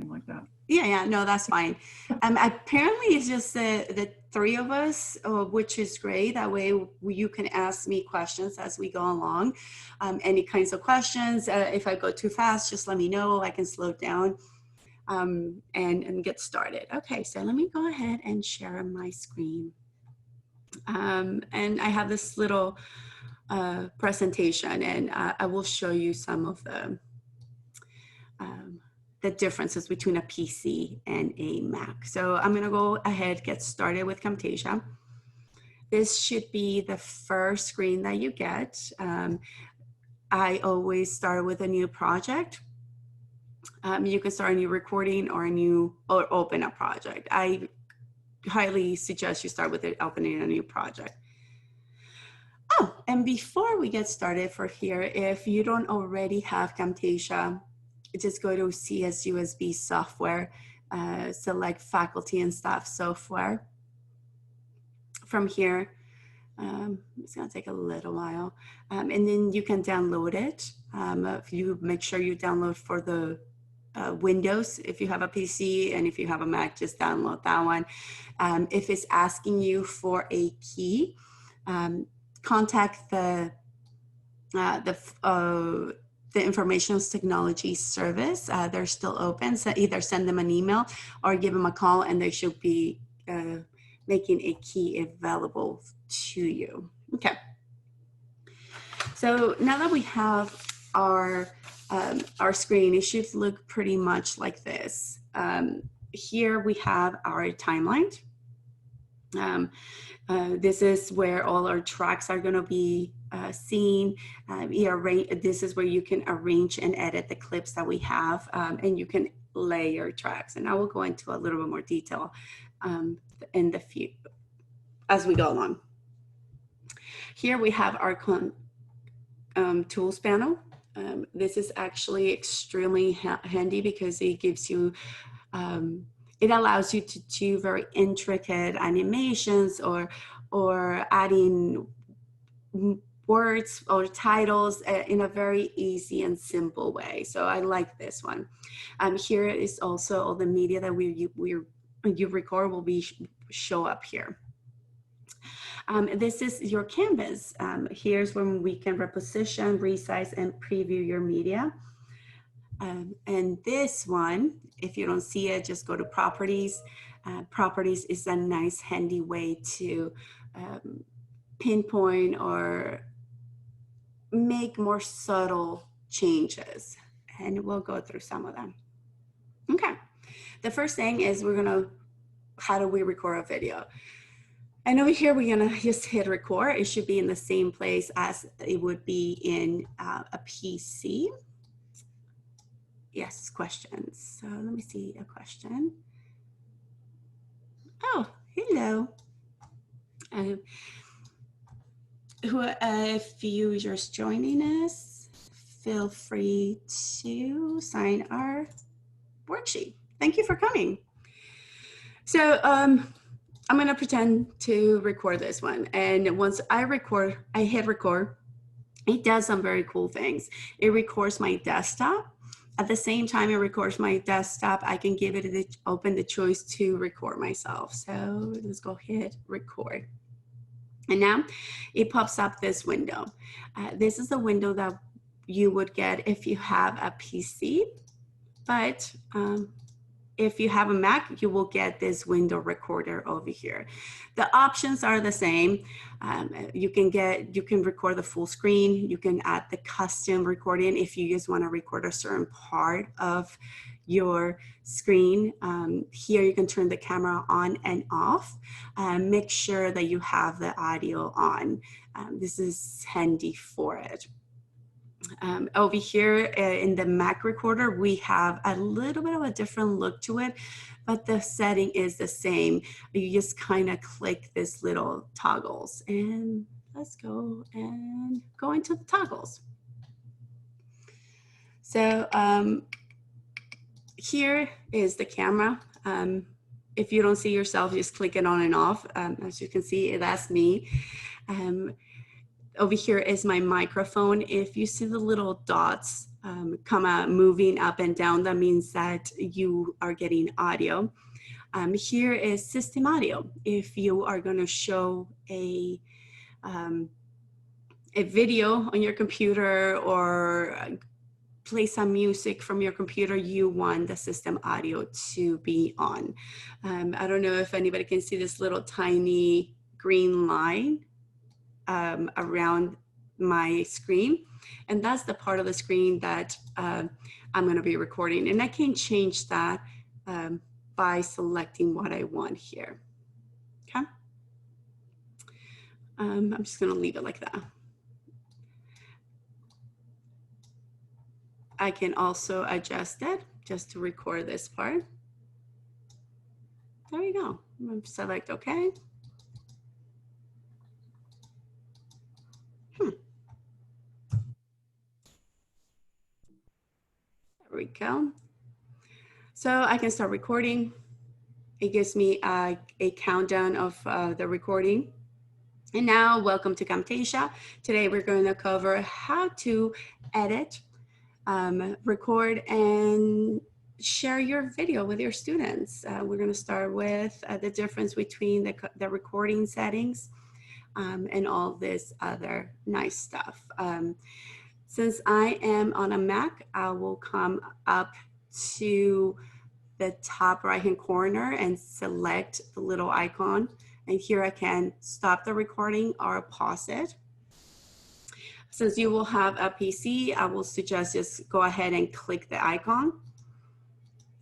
like that. Yeah, no, that's fine. Apparently it's just the three of us, which is great. That way you can ask me questions as we go along. Any kinds of questions. If I go too fast, just let me know. I can slow down and get started. Okay, so let me go ahead and share my screen. And I have this little presentation, and I will show you some of the differences between a PC and a Mac. So I'm gonna go ahead, get started with Camtasia. This should be the first screen that you get. I always start with a new project. You can start a new recording or open a project. I highly suggest you start with opening a new project. Oh, and before we get started for here, if you don't already have Camtasia, just go to CSUSB software, select faculty and staff software. From here, it's gonna take a little while. And then you can download it. If you make sure you download for the Windows, if you have a PC, and if you have a Mac, just download that one. If it's asking you for a key, contact the Information Technology Service. They're still open, so either send them an email or give them a call, and they should be making a key available to you. Okay. So now that we have our screen, it should look pretty much like this. Here we have our timeline. This is where all our tracks are going to be seen. This is where you can arrange and edit the clips that we have, and you can layer tracks. And I will go into a little bit more detail in the as we go along. Here we have our tools panel. This is actually extremely handy because it gives you it allows you to do very intricate animations or adding words or titles in a very easy and simple way. So I like this one. Here is also all the media that you record will be show up here. This is your canvas. Here's when we can reposition, resize, and preview your media. And this one, if you don't see it, just go to properties. Properties is a nice handy way to pinpoint or make more subtle changes. And we'll go through some of them. Okay, the first thing is how do we record a video? And over here, we're gonna just hit record. It should be in the same place as it would be in a PC. Yes, questions. So let me see a question. Oh, hello. If you're just joining us, feel free to sign our worksheet. Thank you for coming. So I'm gonna pretend to record this one. And once I hit record, it does some very cool things. It records my desktop. At the same time it records my desktop, I can give it open the choice to record myself. So let's go hit record. And now it pops up this window. This is the window that you would get if you have a PC, but if you have a Mac, you will get this window recorder over here. The options are the same. You can record the full screen. You can add the custom recording if you just want to record a certain part of your screen. Here you can turn the camera on and off. Make sure that you have the audio on. This is handy for it. Over here in the Mac recorder, we have a little bit of a different look to it, but the setting is the same. You just kind of click this little toggles, and let's go and go into the toggles. So here is the camera. If you don't see yourself, just click it on and off. As you can see, that's me. over here is my microphone. If you see the little dots come out moving up and down, that means that you are getting audio. Here is system audio. If you are going to show a video on your computer or play some music from your computer, you want the system audio to be on. I don't know if anybody can see this little tiny green line around my screen. And that's the part of the screen that I'm going to be recording. And I can change that by selecting what I want here. Okay. I'm just going to leave it like that. I can also adjust it just to record this part. There we go. I'm going to select OK. There we go. So I can start recording. It gives me a countdown of the recording. And now, welcome to Camtasia. Today we're going to cover how to edit, record, and share your video with your students. We're going to start with the difference between the recording settings and all this other nice stuff. Since I am on a Mac, I will come up to the top right-hand corner and select the little icon. And here I can stop the recording or pause it. Since you will have a PC, I will suggest just go ahead and click the icon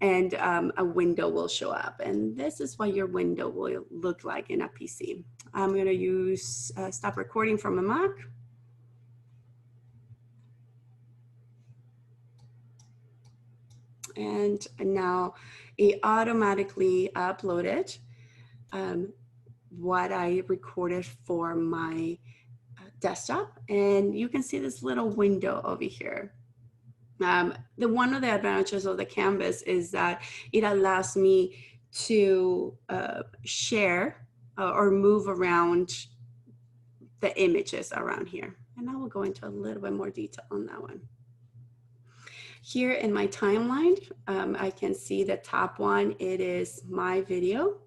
and a window will show up. And this is what your window will look like in a PC. I'm gonna use stop recording from a Mac. And now it automatically uploaded what I recorded for my desktop. And you can see this little window over here. One of the advantages of the canvas is that it allows me to share or move around the images around here. And I will go into a little bit more detail on that one. Here in my timeline, I can see the top one. It is my video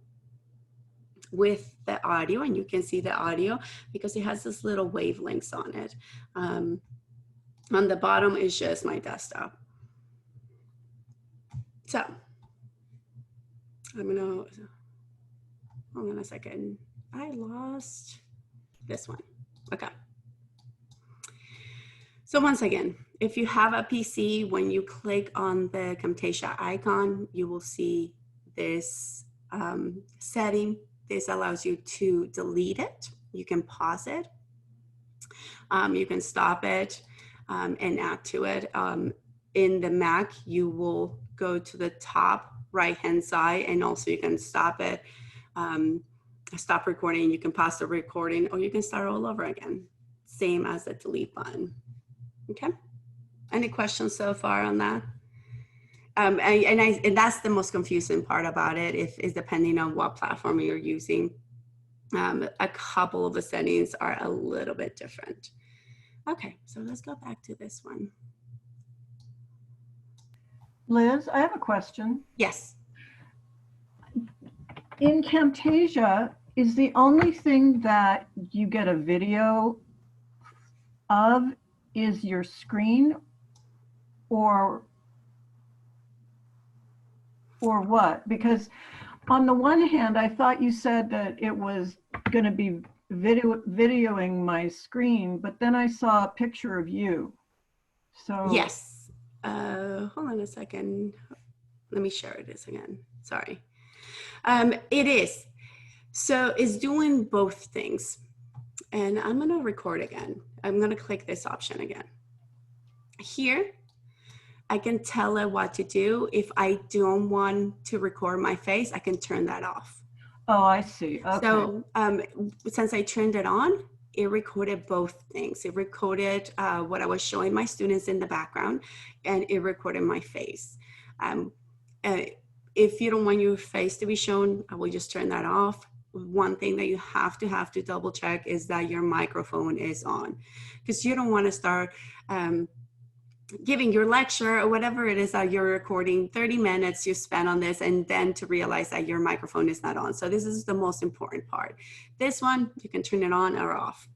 with the audio, and you can see the audio because it has this little wavelengths on it. On the bottom is just my desktop. So I'm gonna, hold on a second. I lost this one. Okay. So once again, if you have a PC, when you click on the Camtasia icon, you will see this setting. This allows you to delete it. You can pause it. You can stop it and add to it. In the Mac, you will go to the top right-hand side, and also you can stop it, stop recording. You can pause the recording, or you can start all over again. Same as the delete button. Okay. Any questions so far on that? And that's the most confusing part about it, is depending on what platform you're using. A couple of the settings are a little bit different. Okay, so let's go back to this one. Liz, I have a question. Yes. In Camtasia, is the only thing that you get a video of is your screen, or what? Because on the one hand, I thought you said that it was going to be videoing my screen, but then I saw a picture of you. So yes. Hold on a second. Let me share this again. Sorry. It is. So it's doing both things. And I'm going to record again. I'm going to click this option again. Here, I can tell it what to do. If I don't want to record my face, I can turn that off. Oh, I see. Okay. So since I turned it on, it recorded both things. It recorded what I was showing my students in the background, and it recorded my face. If you don't want your face to be shown, I will just turn that off. one thing that you have to double check is that your microphone is on, because you don't want to start giving your lecture or whatever it is that you're recording, 30 minutes you spend on this, and then to realize that your microphone is not on. So this is the most important part. This one, you can turn it on or off.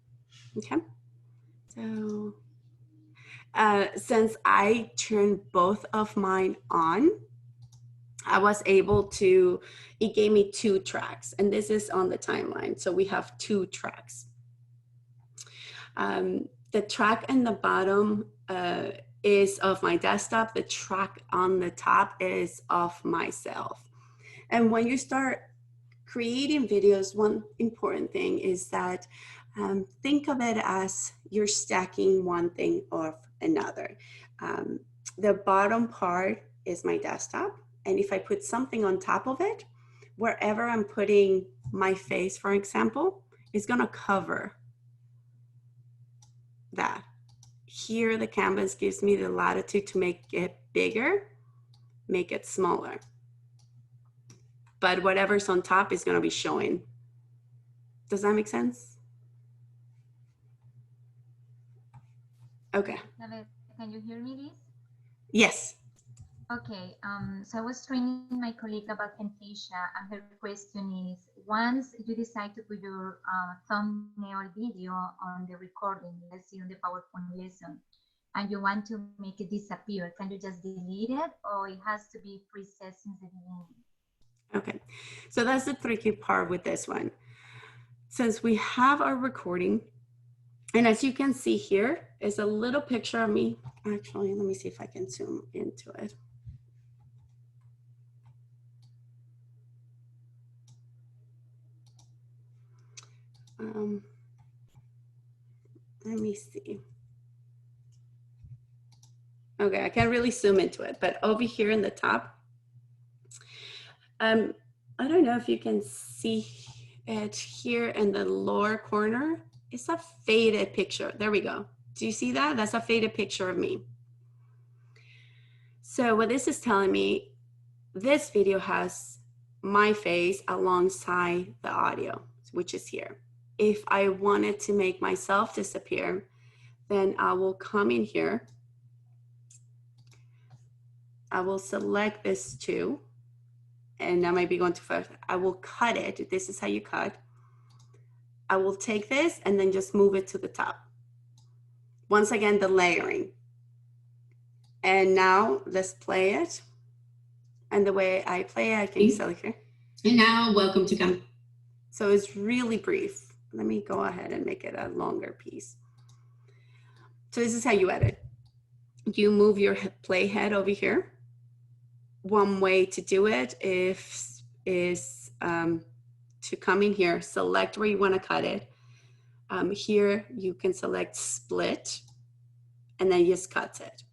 Okay. So since I turned both of mine on, I was able to, it gave me 2 tracks, and this is on the timeline. So we have 2 tracks. The track in the bottom is of my desktop. The track on the top is of myself. And when you start creating videos, one important thing is that think of it as you're stacking one thing off another. The bottom part is my desktop. And if I put something on top of it, wherever I'm putting my face, for example, is gonna cover that. Here, the canvas gives me the latitude to make it bigger, make it smaller. But whatever's on top is gonna be showing. Does that make sense? Okay. Can you hear me, Liz? Yes. Okay, so I was training my colleague about Camtasia, and her question is, once you decide to put your thumbnail video on the recording, let's see on the PowerPoint lesson, and you want to make it disappear, can you just delete it, or it has to be preset since the beginning? Okay, so that's the tricky part with this one. Since we have our recording, and as you can see here is a little picture of me. Actually, let me see if I can zoom into it. Let me see. Okay, I can't really zoom into it, but over here in the top, I don't know if you can see it here in the lower corner. It's a faded picture. There we go. Do you see that? That's a faded picture of me. So what this is telling me, this video has my face alongside the audio, which is here. If I wanted to make myself disappear, then I will come in here. I will select this too, and I might be going too fast. I will cut it. This is how you cut. I will take this and then just move it to the top. Once again, the layering. And now let's play it. And the way I play it, I can select here. And now welcome to come. So it's really brief. Let me go ahead and make it a longer piece. So this is how you edit. You move your playhead over here. One way to do it is to come in here, select where you want to cut it. Here you can select split, and then just cut it.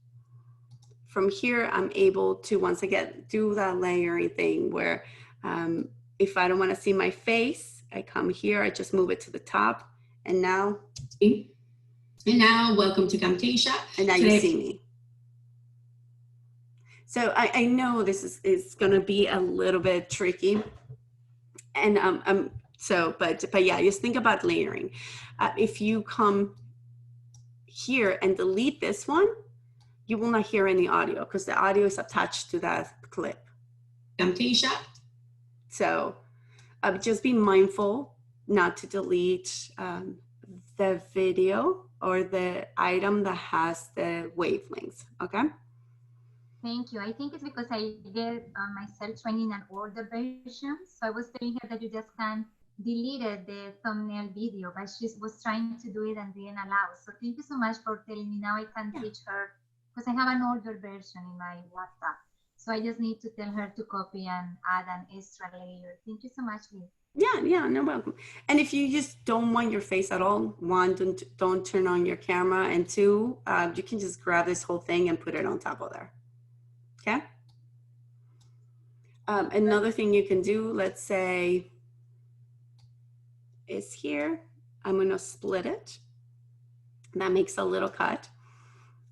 From here, I'm able to once again do that layering thing where if I don't want to see my face, I come here, I just move it to the top, and now welcome to Camtasia. And now you see me. So I know this is going to be a little bit tricky, and but yeah, just think about layering. If you come here and delete this one, you will not hear any audio because the audio is attached to that clip. Camtasia. So just be mindful not to delete the video or the item that has the wavelengths, okay? Thank you. I think it's because I did myself training an older version. So I was telling her that you just can delete the thumbnail video, but she was trying to do it and didn't allow. So thank you so much for telling me. Now I can teach her, because I have an older version in my laptop. So I just need to tell her to copy and add an extra layer. Thank you so much, Liz. Yeah, no welcome. And if you just don't want your face at all, one, don't turn on your camera, and two, you can just grab this whole thing and put it on top of there. Okay. Another thing you can do, let's say, is here. I'm going to split it. That makes a little cut.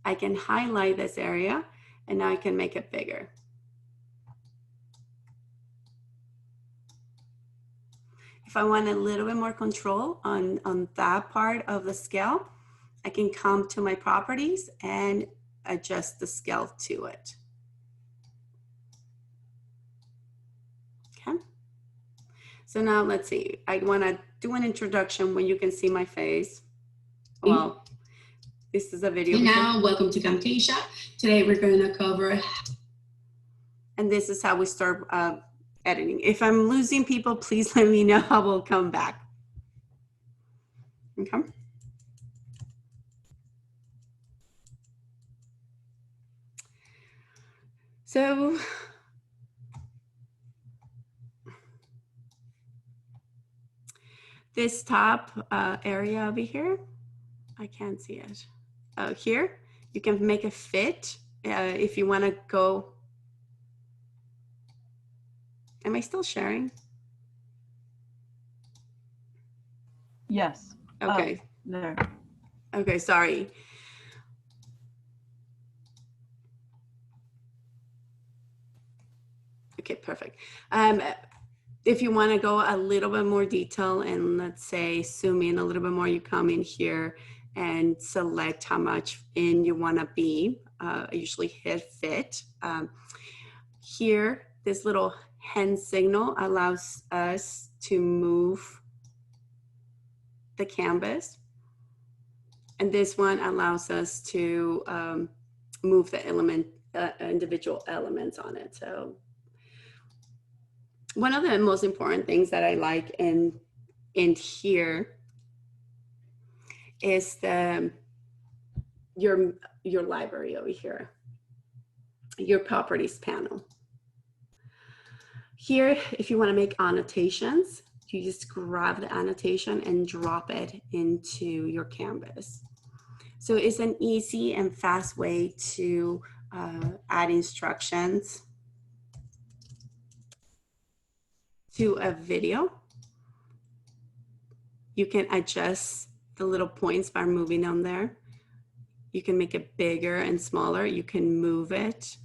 I can highlight this area, and now I can make it bigger. If I want a little bit more control on that part of the scale, I can come to my properties and adjust the scale to it. Okay. So now let's see, I want to do an introduction when you can see my face. Well, this is a video. And now, welcome to Camtasia. Today we're going to cover. And this is how we start editing. If I'm losing people, please let me know. I will come back. Okay. So this top area over here, I can't see it. Here, you can make a fit if you want to go. Am I still sharing? Yes. Okay. There. Okay, sorry. Okay, perfect. If you want to go a little bit more detail and let's say zoom in a little bit more, you come in here and select how much in you want to be. I usually hit fit. Here, this little hand signal allows us to move the canvas. And this one allows us to move the individual elements on it. So one of the most important things that I like in here is your library over here, your properties panel. Here, if you want to make annotations, you just grab the annotation and drop it into your canvas. So it's an easy and fast way to add instructions to a video. You can adjust the little points by moving on there. You can make it bigger and smaller. You can move it.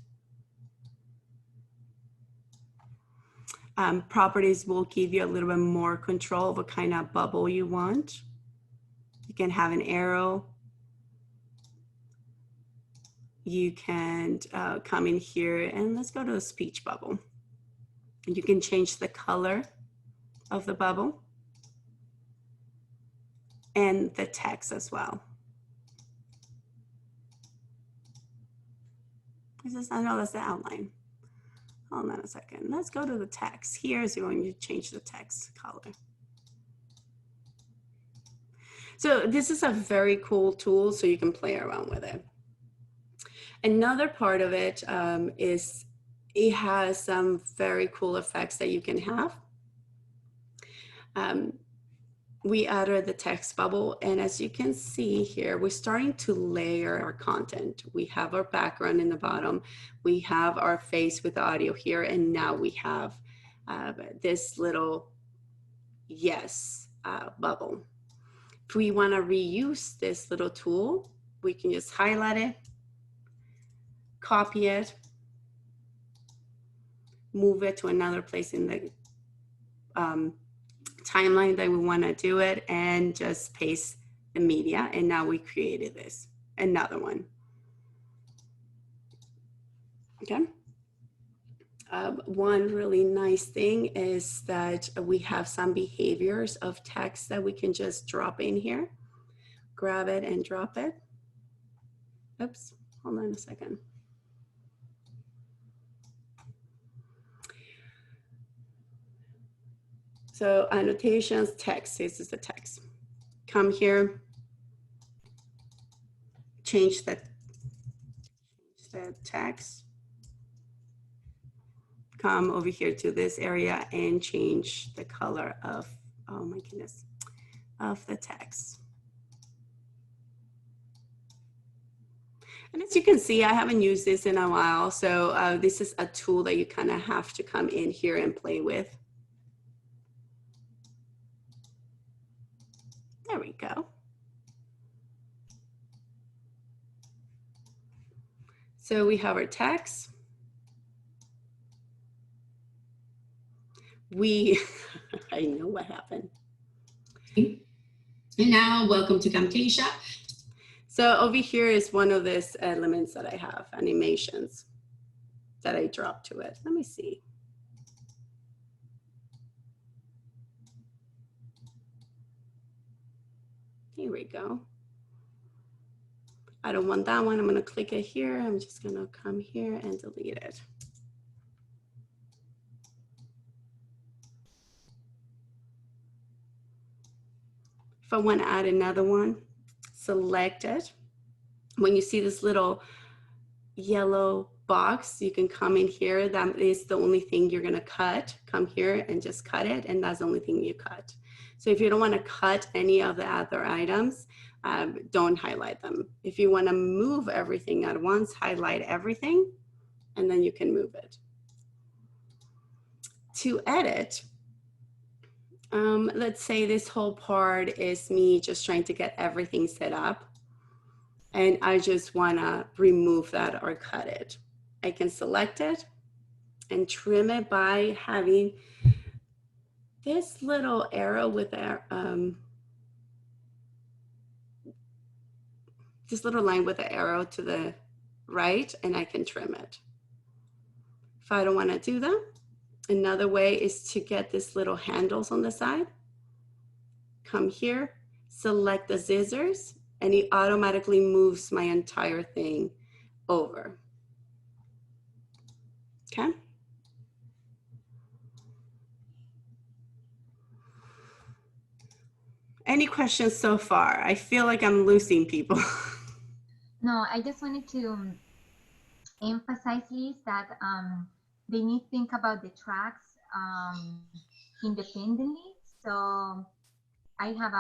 Properties will give you a little bit more control of what kind of bubble you want. You can have an arrow. You can come in here and let's go to a speech bubble. You can change the color of the bubble and the text as well. I know that's the outline. Hold on a second. Let's go to the text. Here's going to change the text color. So this is a very cool tool, so you can play around with it. Another part of it is it has some very cool effects that you can have. We added the text bubble, and as you can see here, we're starting to layer our content. We have our background in the bottom, we have our face with audio here, and now we have this little yes bubble. If we want to reuse this little tool, we can just highlight it, copy it, move it to another place in the timeline that we want to do it, and just paste the media. And now we created this, another one. Okay. One really nice thing is that we have some behaviors of text that we can just drop in here. Grab it and drop it. Oops, hold on a second. So annotations, text, this is the text. Come here, change the text. Come over here to this area and change the color of, oh my goodness, of the text. And as you can see, I haven't used this in a while. So this is a tool that you kind of have to come in here and play with. There we go. So we have our text. I know what happened. And now, welcome to Camtasia. So over here is one of these elements that I have, animations that I dropped to it. Let me see. Here we go. I don't want that one. I'm going to click it here. I'm just going to come here and delete it. If I want to add another one, select it. When you see this little yellow box, you can come in here. That is the only thing you're going to cut. Come here and just cut it, and that's the only thing you cut. So if you don't want to cut any of the other items, don't highlight them. If you want to move everything at once, highlight everything, and then you can move it. To edit, let's say this whole part is me just trying to get everything set up, and I just want to remove that or cut it. I can select it and trim it by having this little arrow with this little line with an arrow to the right, and I can trim it. If I don't want to do that, another way is to get this little handles on the side. Come here, select the scissors, and it automatically moves my entire thing over. Okay. Any questions so far? I feel like I'm losing people. No, I just wanted to emphasize, Liz, that they need to think about the tracks independently. So I have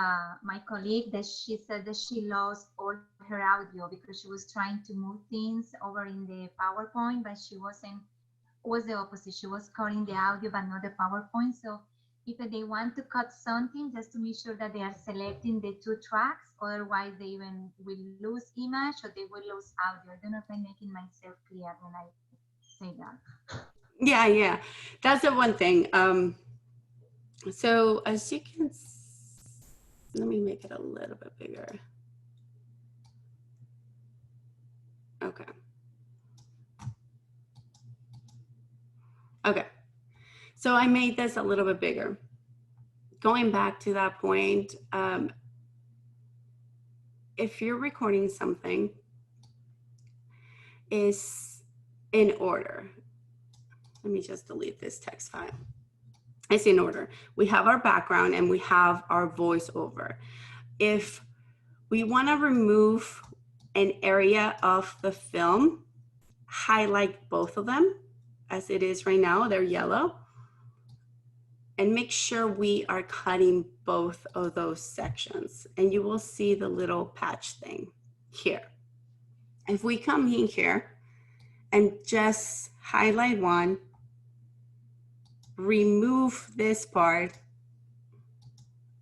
my colleague that she said that she lost all her audio because she was trying to move things over in the PowerPoint, but she wasn't, was the opposite. She was cutting the audio, but not the PowerPoint. So if they want to cut something, just to make sure that they are selecting the two tracks, otherwise they even will lose image or they will lose audio. I don't know if I'm making myself clear when I say that. Yeah, that's the one thing. So as you can, let me make it a little bit bigger. Okay. Okay. So I made this a little bit bigger. Going back to that point, if you're recording something, is in order. Let me just delete this text file. It's in order. We have our background and we have our voiceover. If we want to remove an area of the film, highlight both of them as it is right now, they're yellow, and make sure we are cutting both of those sections, and you will see the little patch thing here. If we come in here and just highlight one, remove this part,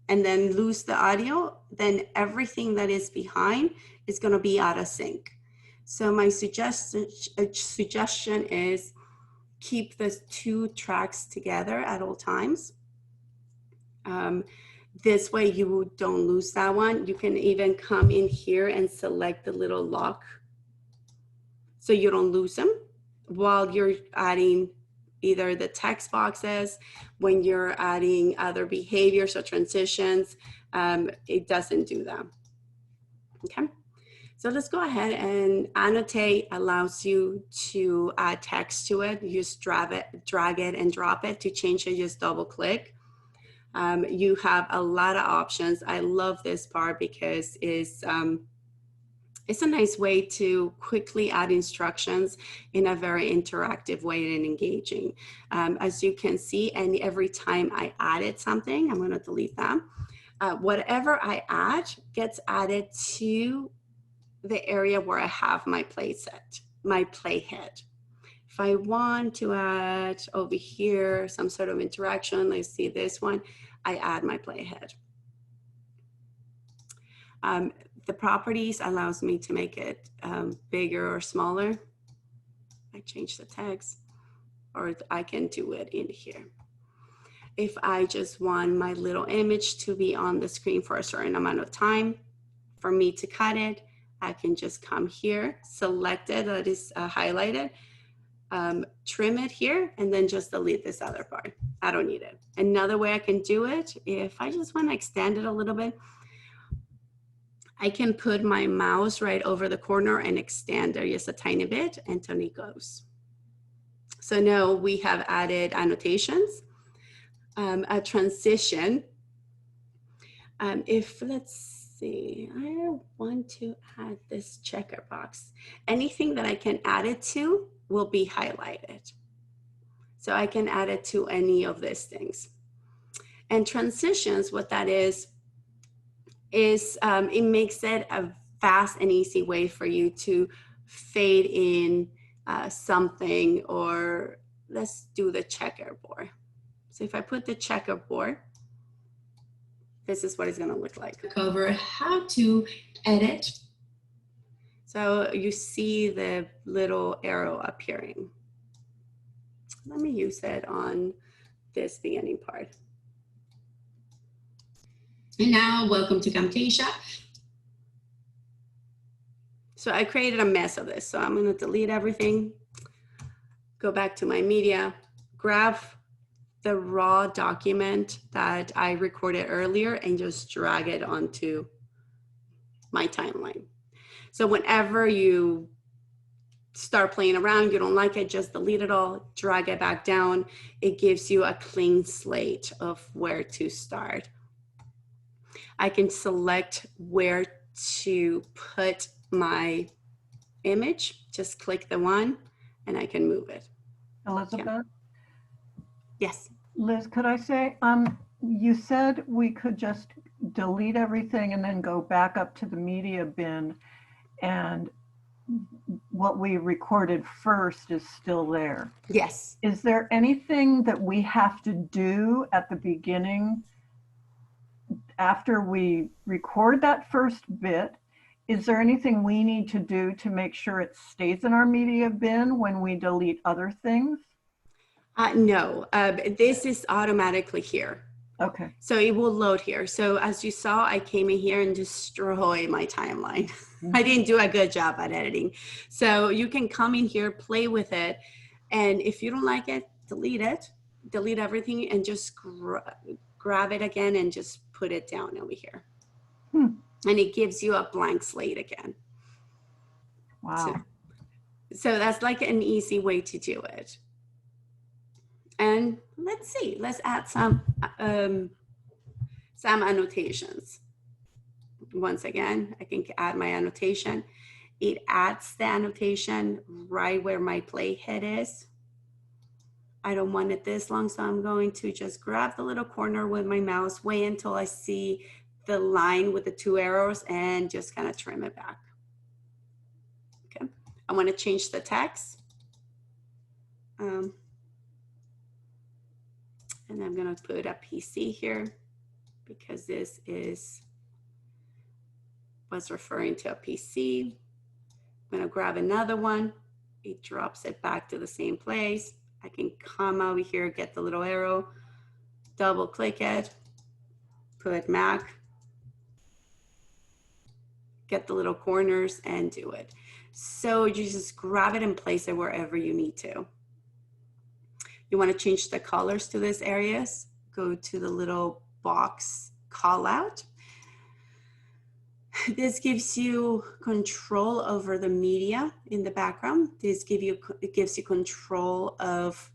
and then lose the audio, then everything that is behind is going to be out of sync. So my suggestion is keep the two tracks together at all times. This way you don't lose that one. You can even come in here and select the little lock so you don't lose them while you're adding either the text boxes, when you're adding other behaviors or transitions, it doesn't do that. Okay. So let's go ahead, and annotate allows you to add text to it. You just drag it and drop it. To change it, just double click. You have a lot of options. I love this part because it's a nice way to quickly add instructions in a very interactive way and engaging. As you can see, and every time I added something, I'm going to delete that. Whatever I add gets added to the area where I have my playset, my playhead. If I want to add over here some sort of interaction, let's see this one, I add my playhead. The properties allows me to make it bigger or smaller. I change the text, or I can do it in here. If I just want my little image to be on the screen for a certain amount of time, for me to cut it, I can just come here, select it that is highlighted, trim it here, and then just delete this other part. I don't need it. Another way I can do it, if I just want to extend it a little bit, I can put my mouse right over the corner and extend it just a tiny bit until it goes. So now we have added annotations, a transition. If let's see, I want to add this checker box. Anything that I can add it to will be highlighted. So I can add it to any of these things. And transitions, what that is it makes it a fast and easy way for you to fade in something, or let's do the checkerboard. So if I put the checkerboard, this is what it's gonna look like. Cover how to edit. So you see the little arrow appearing. Let me use it on this beginning part. And now, welcome to Camtasia. So I created a mess of this. So I'm gonna delete everything, go back to my media, grab the raw document that I recorded earlier and just drag it onto my timeline. So whenever you start playing around, you don't like it, just delete it all, drag it back down. It gives you a clean slate of where to start. I can select where to put my image, just click the one and I can move it. Elizabeth? Yeah. Yes. Liz, could I say, you said we could just delete everything and then go back up to the media bin, and what we recorded first is still there. Yes. Is there anything that we have to do at the beginning after we record that first bit? Is there anything we need to do to make sure it stays in our media bin when we delete other things? No, this is automatically here. Okay. So it will load here. So as you saw, I came in here and destroyed my timeline. I didn't do a good job at editing. So you can come in here, play with it. And if you don't like it, delete everything and just grab it again and just put it down over here. And it gives you a blank slate again. Wow. So that's like an easy way to do it. And let's see, let's add some annotations. Once again, I can add my annotation. It adds the annotation right where my playhead is. I don't want it this long, so I'm going to just grab the little corner with my mouse, wait until I see the line with the two arrows and just kind of trim it back. Okay, I want to change the text. And I'm going to put a PC here because this was referring to a PC. I'm going to grab another one. It drops it back to the same place. I can come over here, get the little arrow, double click it, put Mac, get the little corners and do it. So you just grab it and place it wherever you need to. You want to change the colors to these areas, go to the little box call out. This gives you control over the media in the background. It gives you control of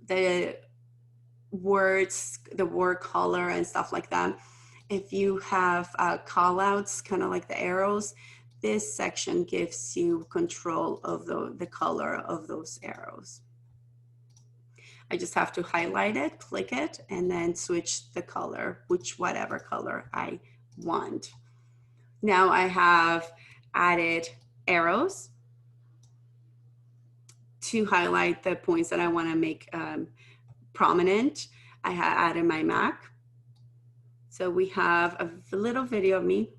the words, the word color and stuff like that. If you have call outs, kind of like the arrows, this section gives you control of the color of those arrows. I just have to highlight it, click it, and then switch the color, whatever color I want. Now I have added arrows to highlight the points that I want to make prominent. I have added my Mac. So we have a little video of me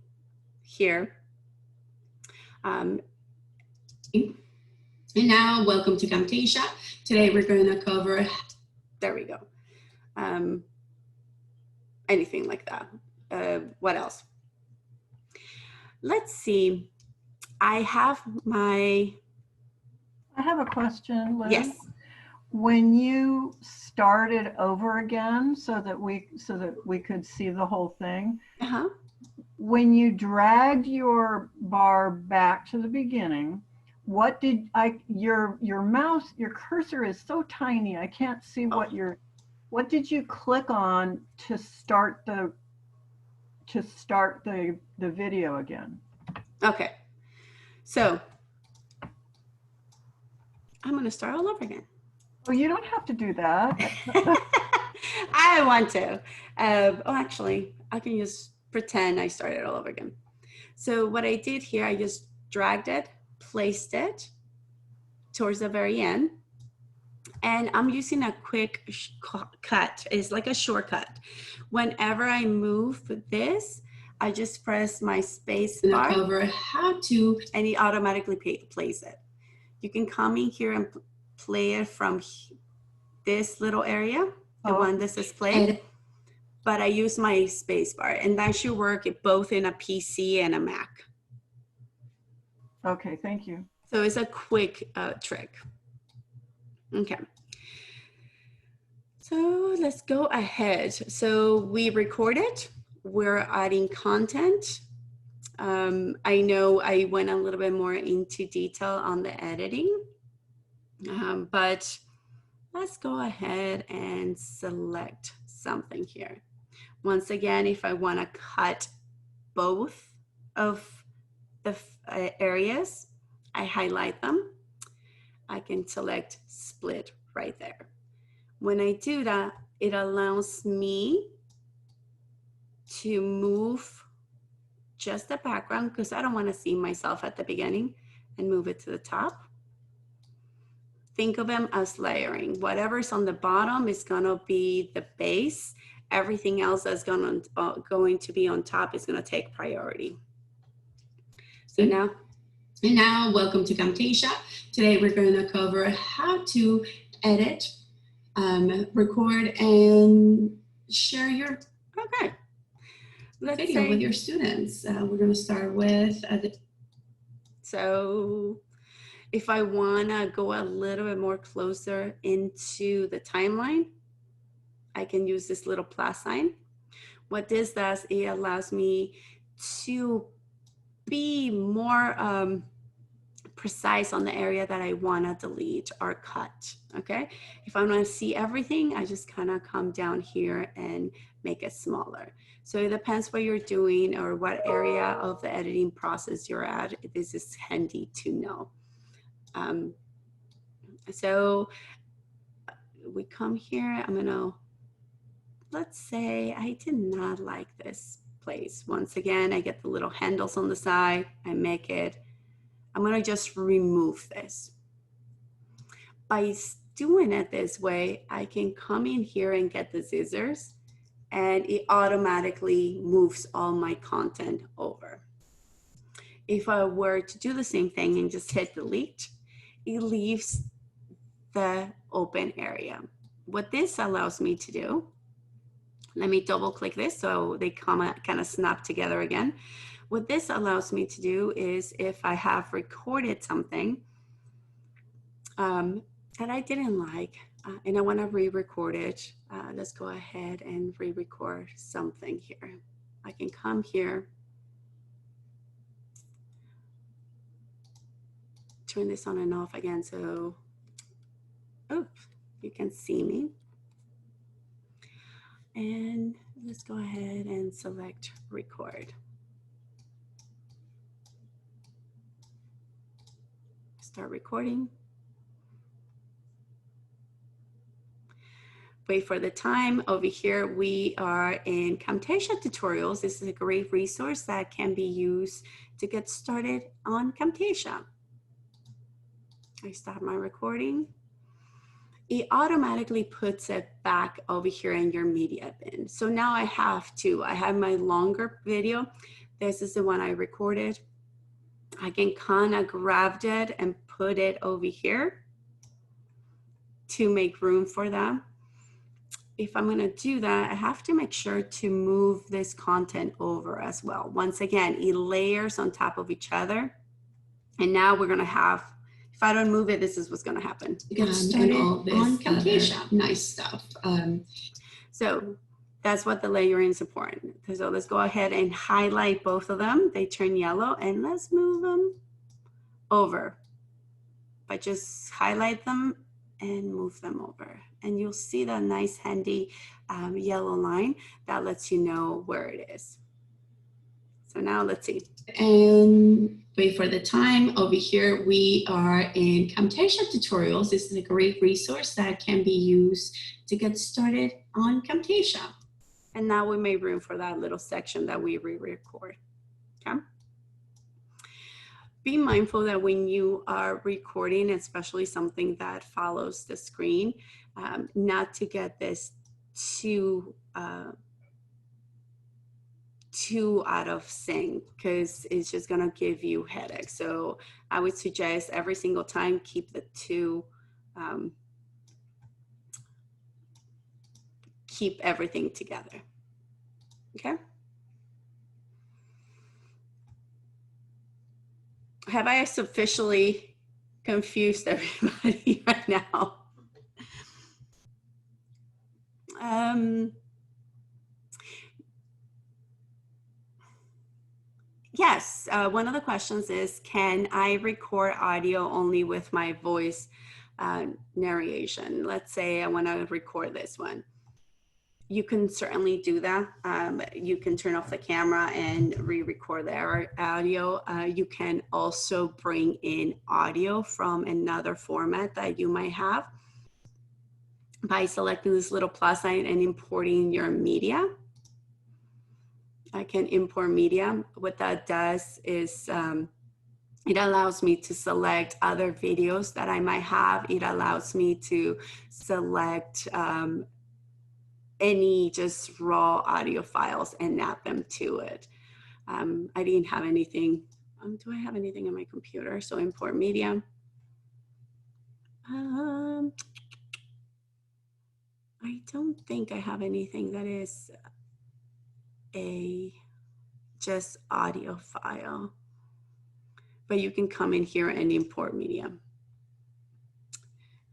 here. And now, welcome to Camtasia. Today we're going to cover. There we go. anything like that. What else? Let's see. I have a question, Liz. yes. When you started over again so that we could see the whole thing, Uh-huh. when you dragged your bar back to the beginning, what did your mouse, your cursor is so tiny, I can't see what what did you click on to start the video again? Okay. So I'm going to start all over again. Oh, you don't have to do that. I want to. Actually, I can just pretend I started all over again. So what I did here, I just dragged it, placed it towards the very end. And I'm using a quick cut. It's like a shortcut. Whenever I move this, I just press my space bar. Cover how to, and it automatically plays it. You can come in here and play it from this little area, the one that says play. But I use my space bar, and that should work both in a PC and a Mac. Okay, thank you. So it's a quick trick. Okay. So let's go ahead. So we recorded, we're adding content. I know I went a little bit more into detail on the editing, but let's go ahead and select something here. Once again, if I want to cut both of the areas, I highlight them. I can select split right there. When I do that, it allows me to move just the background because I don't want to see myself at the beginning, and move it to the top. Think of them as layering. Whatever's on the bottom is going to be the base. Everything else that's going to be on top is going to take priority. So now, welcome to Camtasia. Today we're going to cover how to edit, record, and share your video with your students. We're going to start with so if I want to go a little bit more closer into the timeline, I can use this little plus sign. What this does, it allows me to be more precise on the area that I want to delete or cut. Okay, if I want to see everything, I just kind of come down here and make it smaller. So it depends what you're doing or what area of the editing process you're at. This is handy to know. So we come here, I'm gonna, let's say I did not like this place. Once again, I get the little handles on the side, I make it, I'm gonna just remove this. By doing it this way, I can come in here and get the scissors, and it automatically moves all my content over. If I were to do the same thing and just hit delete, it leaves the open area. What this allows me to do, let me double click this so they kind of snap together again. What this allows me to do is if I have recorded something that I didn't like and I want to re-record it, let's go ahead and re-record something here. I can come here, turn this on and off again so you can see me. And let's go ahead and select record. Start recording. Wait for the time. Over here, we are in Camtasia Tutorials. This is a great resource that can be used to get started on Camtasia. I stop my recording. It automatically puts it back over here in your media bin. So now I have my longer video. This is the one I recorded. I can kind of grab it and put it over here to make room for them. if I'm going to do that, I have to make sure to move this content over as well. Once again, it layers on top of each other. And now we're going to have, if I don't move it, this is what's going to happen. Get started on Camtasia. Nice stuff. So that's what the layering is important. So let's go ahead and highlight both of them. They turn yellow, and let's move them over. I just highlight them and move them over. And you'll see that nice handy yellow line that lets you know where it is. So now let's see. And wait for the time. Over here, we are in Camtasia Tutorials. This is a great resource that can be used to get started on Camtasia. And now we made room for that little section that we re-record. Okay. Be mindful that when you are recording, especially something that follows the screen, not to get this too out of sync, because it's just going to give you headaches. So I would suggest every single time keep the two, keep everything together. Okay. Have I sufficiently confused everybody right now? Yes, one of the questions is, can I record audio only with my voice narration? Let's say I want to record this one. You can certainly do that. You can turn off the camera and re-record the audio. You can also bring in audio from another format that you might have by selecting this little plus sign and importing your media. I can import media. What that does is it allows me to select other videos that I might have. It allows me to select any just raw audio files and add them to it. I didn't have anything. Do I have anything on my computer? So import media. I don't think I have anything that is a just audio file, but you can come in here and import media.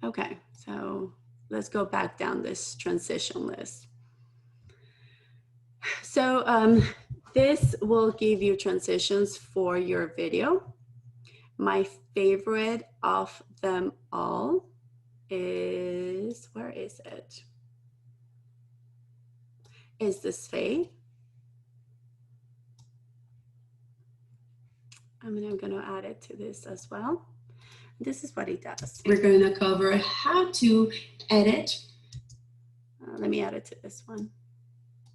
Okay, so let's go back down this transition list. So this will give you transitions for your video. My favorite of them all is, where is it? Is this fade. I'm going to add it to this as well. This is what it does. We're going to cover how to edit. Let me add it to this one.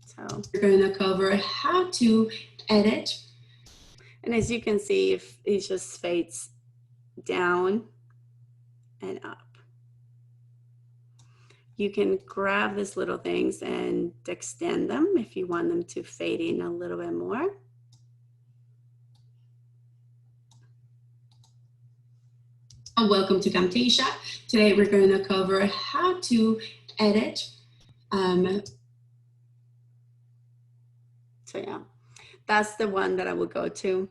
So we're going to cover how to edit. And as you can see, if it just fades down and up. You can grab these little things and extend them if you want them to fade in a little bit more. Welcome to Camtasia. Today we're going to cover how to edit. So yeah, that's the one that I would go to.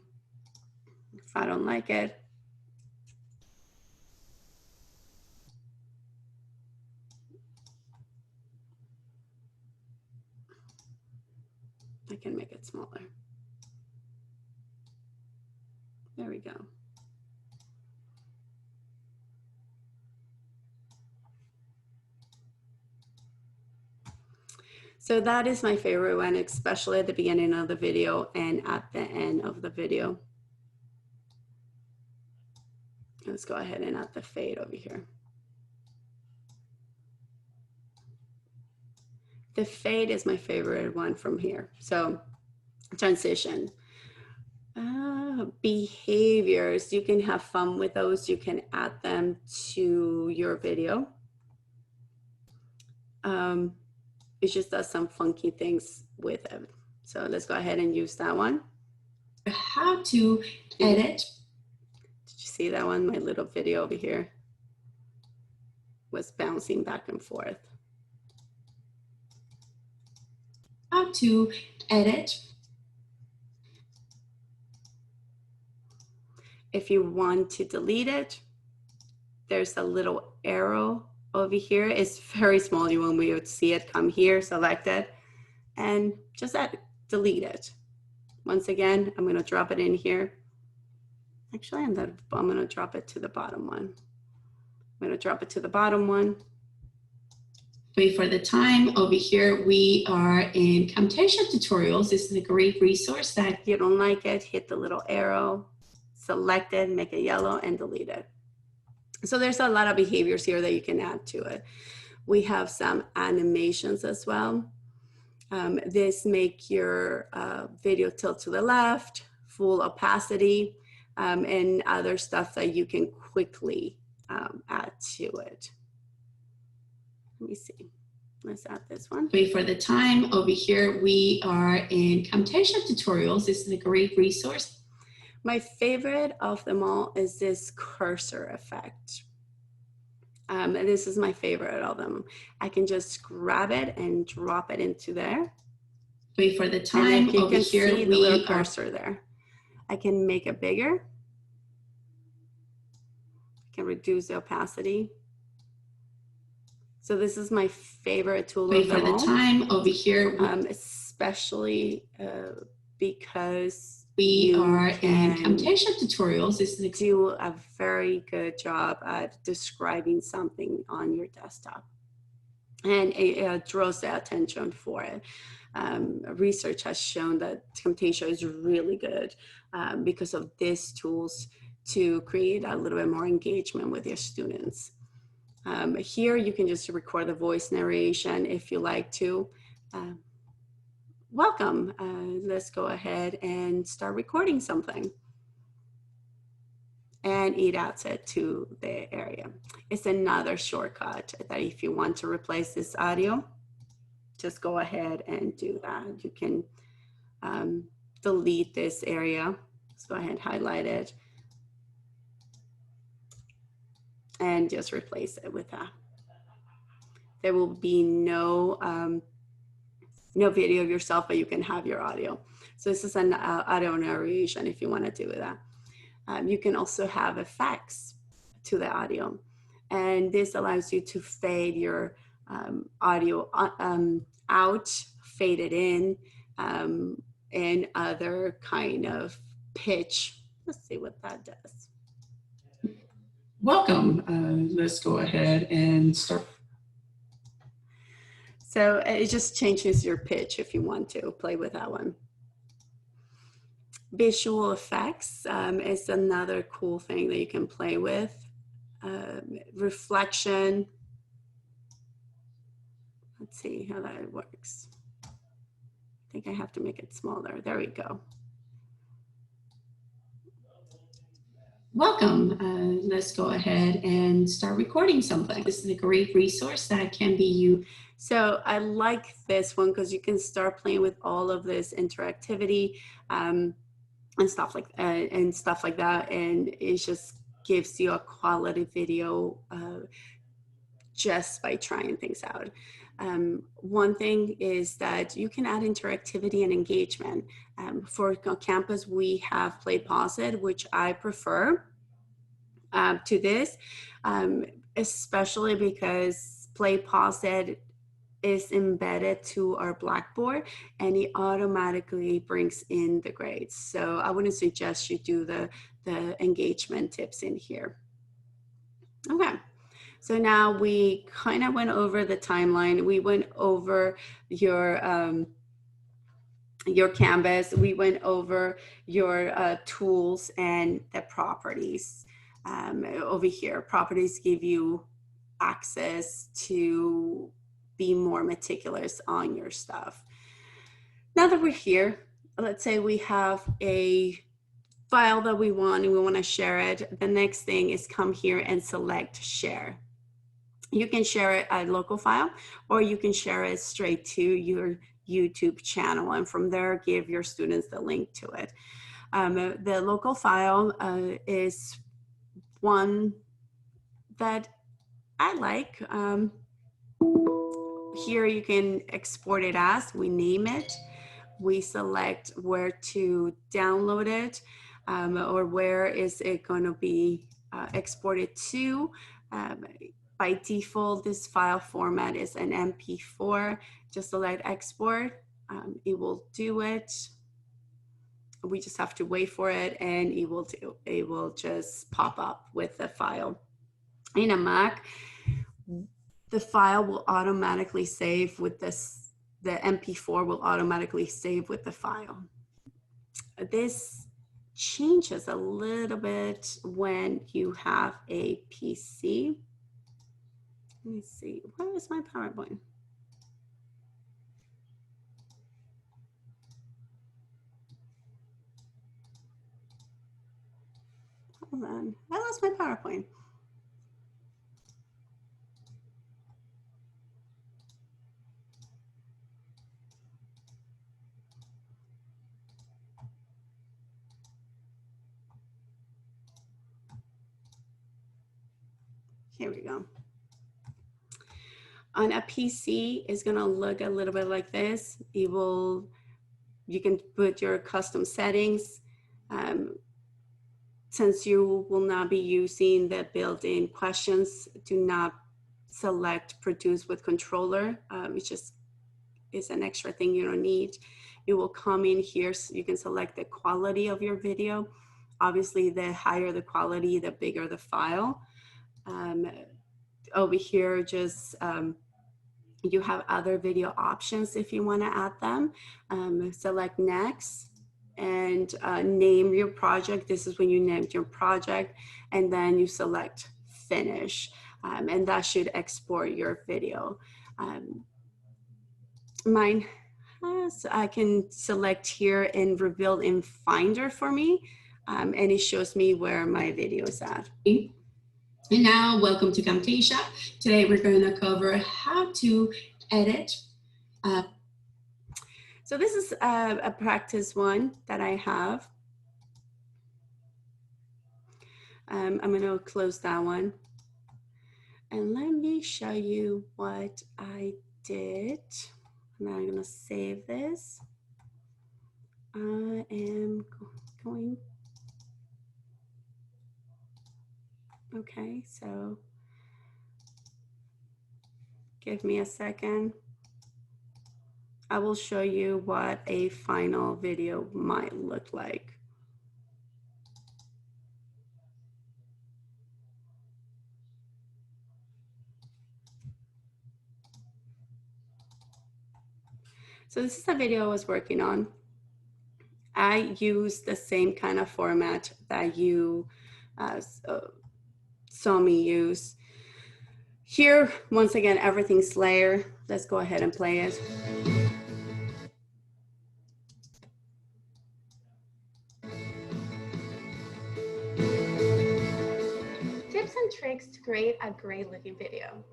If I don't like it, I can make it smaller. There we go. So that is my favorite one, especially at the beginning of the video and at the end of the video. Let's go ahead and add the fade over here. The fade is my favorite one from here. So transition. Behaviors, you can have fun with those. You can add them to your video. It just does some funky things with it. So let's go ahead and use that one. How to edit. Did you see that one? My little video over here was bouncing back and forth. how to edit. If you want to delete it, there's a little arrow over here. It's very small. You won't be able to see it. Come here, select it, and just delete it. Once again, I'm going to drop it in here. Actually, I'm going to drop it to the bottom one. I'm going to drop it to the bottom one. Wait for the time. Over here, we are in Camtasia Tutorials. This is a great resource that if you don't like it, hit the little arrow, select it, make it yellow, and delete it. So there's a lot of behaviors here that you can add to it. We have some animations as well. This make your video tilt to the left, full opacity, and other stuff that you can quickly add to it. Let me see. Let's add this one. Wait for the time. Over here, we are in Camtasia Tutorials. This is a great resource. My favorite of them all is this cursor effect. This is my favorite of them. I can just grab it and drop it into there. Wait for the time. You over can here, see the little cursor there. I can make it bigger. I can reduce the opacity. So this is my favorite tool. Wait for the time. Over here, especially because we are in Camtasia Tutorials. This is do a very good job at describing something on your desktop, and it draws the attention for it. Research has shown that Camtasia is really good because of these tools to create a little bit more engagement with your students. Here you can just record the voice narration if you like to. Welcome. Let's go ahead and start recording something. And it adds it to the area. It's another shortcut that if you want to replace this audio, just go ahead and do that. You can delete this area. Let's go ahead and highlight it. And just replace it with that. There will be no video of yourself, but you can have your audio. So this is an audio narration if you want to do that. You can also have effects to the audio. And this allows you to fade your audio out, fade it in, and other kind of pitch. Let's see what that does. welcome. Let's go ahead and start. So it just changes your pitch if you want to play with that one. Visual effects is another cool thing that you can play with. Reflection. Let's see how that works. I think I have to make it smaller. There we go. Welcome. Let's go ahead and start recording something. This is a great resource that can be used. So I like this one because you can start playing with all of this interactivity and stuff like that, and it just gives you a quality video just by trying things out. One thing is that you can add interactivity and engagement. For campus, we have Play Pause It, which I prefer to this, especially because Play Pause It is embedded to our Blackboard and it automatically brings in the grades. So I wouldn't suggest you do the engagement tips in here. Okay. So now we kind of went over the timeline. We went over your canvas. We went over your tools and the properties. Over here, properties give you access to be more meticulous on your stuff. Now that we're here, let's say we have a file that we want and we want to share it. The next thing is come here and select share. You can share it a local file, or you can share it straight to your YouTube channel, and from there give your students the link to it. The local file is one that I like. here you can export it as, we name it, we select where to download it, or where is it going to be exported to. By default, this file format is an MP4. Just select export. It will do it. We just have to wait for it, and it will just pop up with the file. In a Mac, the file will automatically save with this. The MP4 will automatically save with the file. This changes a little bit when you have a PC. Let me see, where is my PowerPoint? Hold on, I lost my PowerPoint. Here we go. On a PC, it's gonna look a little bit like this. You can put your custom settings. Since you will not be using the built-in questions, do not select produce with controller. It just is an extra thing you don't need. You will come in here, so you can select the quality of your video. Obviously, the higher the quality, the bigger the file. Over here, just you have other video options if you want to add them. Select next and name your project. This is when you named your project, and then you select finish, and that should export your video. Mine has, I can select here and reveal in Finder for me, and it shows me where my video is at. And now, welcome to Camtasia. Today we're going to cover how to edit. So this is a practice one that I have. I'm going to close that one. And let me show you what I did. Now I'm going to save this. I am going. Okay, so give me a second. I will show you what a final video might look like. So this is a video I was working on. I use the same kind of format that you saw me use. Here, once again, everything's layered. Let's go ahead and play it. Tips and tricks to create a great looking video.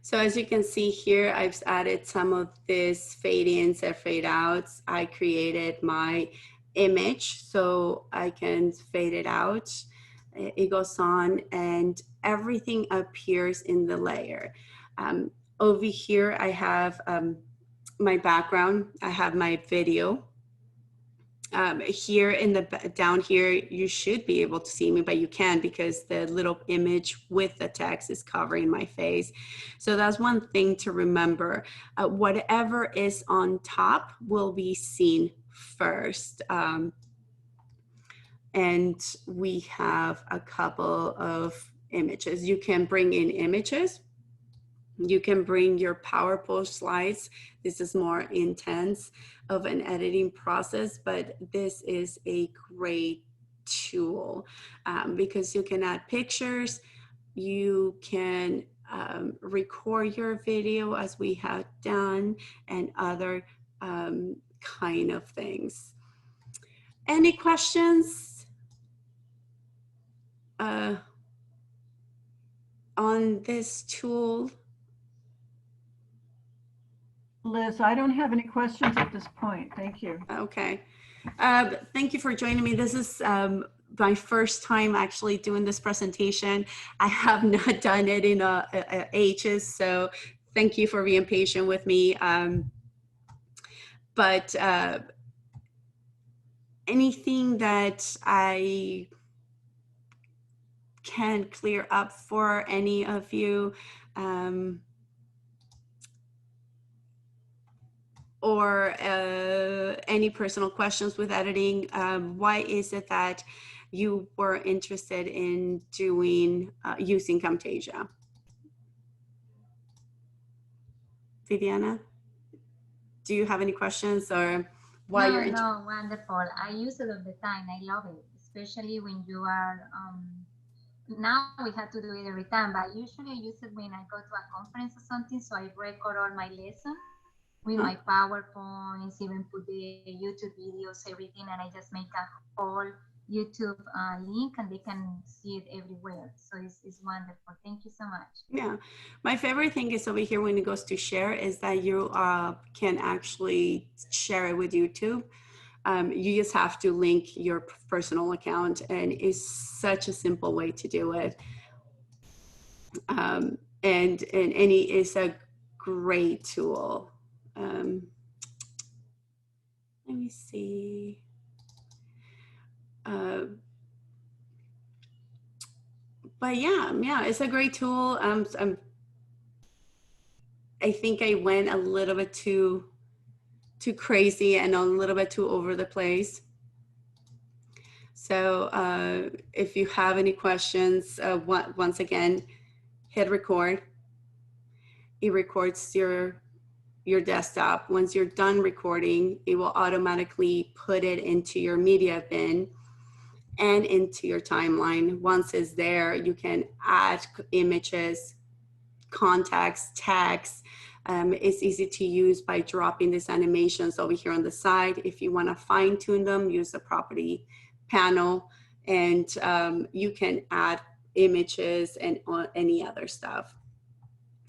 So as you can see here, I've added some of this fade ins and fade outs. I created my image so I can fade it out. It goes on and everything appears in the layer. Over here, I have my background. I have my video. Here in the down here, you should be able to see me, but you can't because the little image with the text is covering my face. So that's one thing to remember. Whatever is on top will be seen first. And we have a couple of images. You can bring in images. You can bring your PowerPoint slides. This is more intense of an editing process, but this is a great tool because you can add pictures. You can record your video as we have done and other kind of things. Any questions on this tool? Liz, I don't have any questions at this point. Thank you. Okay. Thank you for joining me. This is my first time actually doing this presentation. I have not done it in ages, so thank you for being patient with me. But anything that I can clear up for any of you, or any personal questions with editing, why is it that you were interested in doing using Camtasia? Viviana, do you have any questions, or why you're interested? No, wonderful. I use it all the time. I love it, especially when you are, now we have to do it every time, but usually I use it when I go to a conference or something, so I record all my lessons with my PowerPoints, even put the YouTube videos, everything, and I just make a whole YouTube link, and they can see it everywhere. So it's wonderful. Thank you so much. Yeah, my favorite thing is over here when it goes to share is that you can actually share it with YouTube. You just have to link your personal account, and it's such a simple way to do it. And it's a great tool. Let me see. But yeah, it's a great tool. I think I went a little bit too crazy and a little bit too over the place. So if you have any questions, once again, hit record. It records your desktop. Once you're done recording, it will automatically put it into your media bin and into your timeline. Once it's there, you can add images, context, text. It's easy to use by dropping these animations over here on the side. If you want to fine tune them, use the property panel, and you can add images and any other stuff.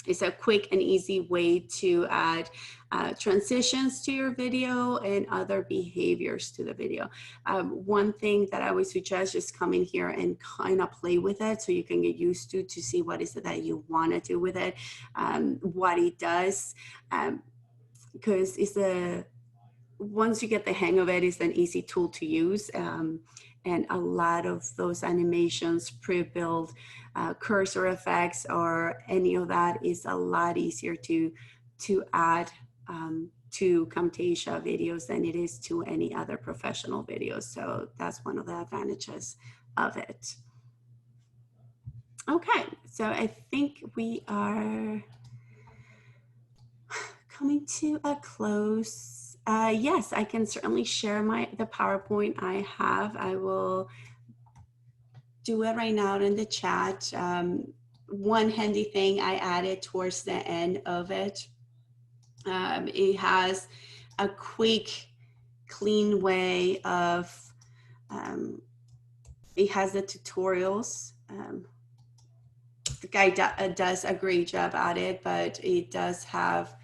It's a quick and easy way to add transitions to your video and other behaviors to the video. One thing that I would suggest is come in here and kind of play with it so you can get used to see what is it that you want to do with it, what it does, because once you get the hang of it, it's an easy tool to use. And a lot of those animations, pre-built cursor effects or any of that is a lot easier to add to Camtasia videos than it is to any other professional videos. So that's one of the advantages of it. Okay, so I think we are coming to a close. Yes, I can certainly share the PowerPoint I have. I will do it right now in the chat. One handy thing I added towards the end of it. It has a quick, clean way of, it has the tutorials. The guy does a great job at it, but it does have,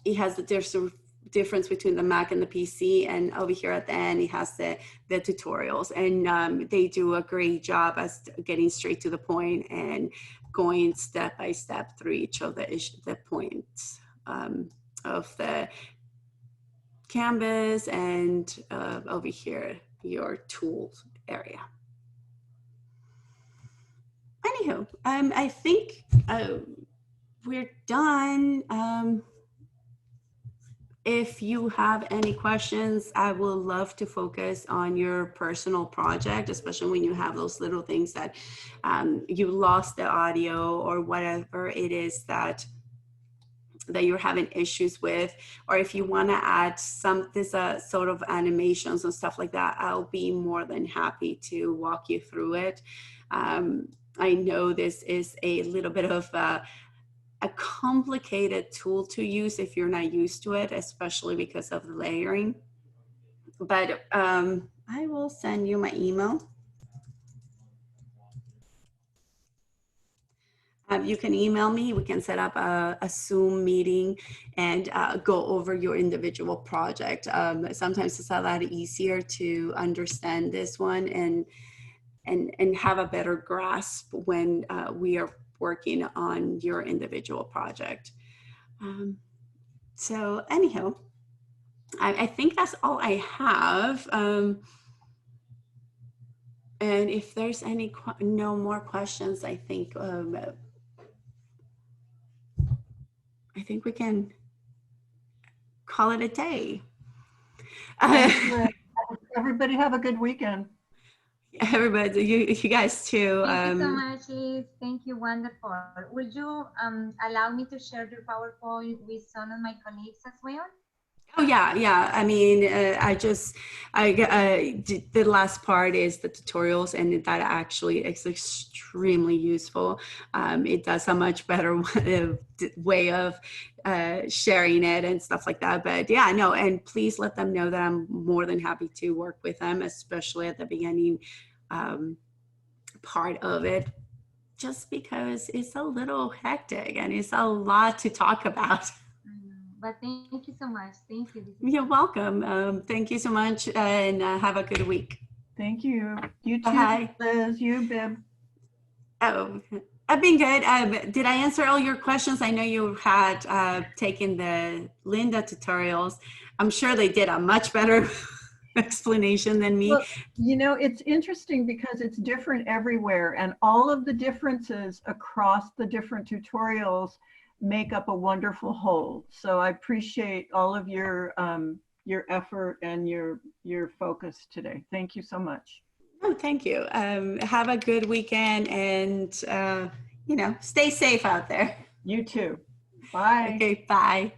there's a difference between the Mac and the PC, and over here at the end it has the tutorials, and they do a great job as getting straight to the point and going step by step through each of the points of the canvas, and over here your tools area. Anywho, I think we're done. If you have any questions, I would love to focus on your personal project, especially when you have those little things that you lost the audio or whatever it is that you're having issues with, or if you want to add this sort of animations and stuff like that, I'll be more than happy to walk you through it. I know this is a little bit of a complicated tool to use if you're not used to it, especially because of the layering. But I will send you my email. You can email me. We can set up a Zoom meeting and go over your individual project. Sometimes it's a lot easier to understand this one and have a better grasp when we are working on your individual project. So anyhow, I think that's all I have. And if there's no more questions, I think we can call it a day. Everybody have a good weekend. Everybody, you guys too. Thank you so much, Liz. Thank you, wonderful. Would you allow me to share your PowerPoint with some of my colleagues as well? Oh yeah. I mean, the last part is the tutorials, and that actually is extremely useful. It does a much better way of sharing it and stuff like that. But yeah, no, and please let them know that I'm more than happy to work with them, especially at the beginning part of it, just because it's a little hectic and it's a lot to talk about. But thank you so much. Thank you. You're welcome. Thank you so much, and have a good week. Thank you. You too, Bye. Liz. You, Bib. Oh, I've been good. Did I answer all your questions? I know you had taken the Linda tutorials. I'm sure they did a much better explanation than me. Well, you know, it's interesting because it's different everywhere, and all of the differences across the different tutorials make up a wonderful whole. So I appreciate all of your effort and your focus today. Thank you so much. Oh, thank you. Have a good weekend, and stay safe out there. You too. Bye. Okay, bye.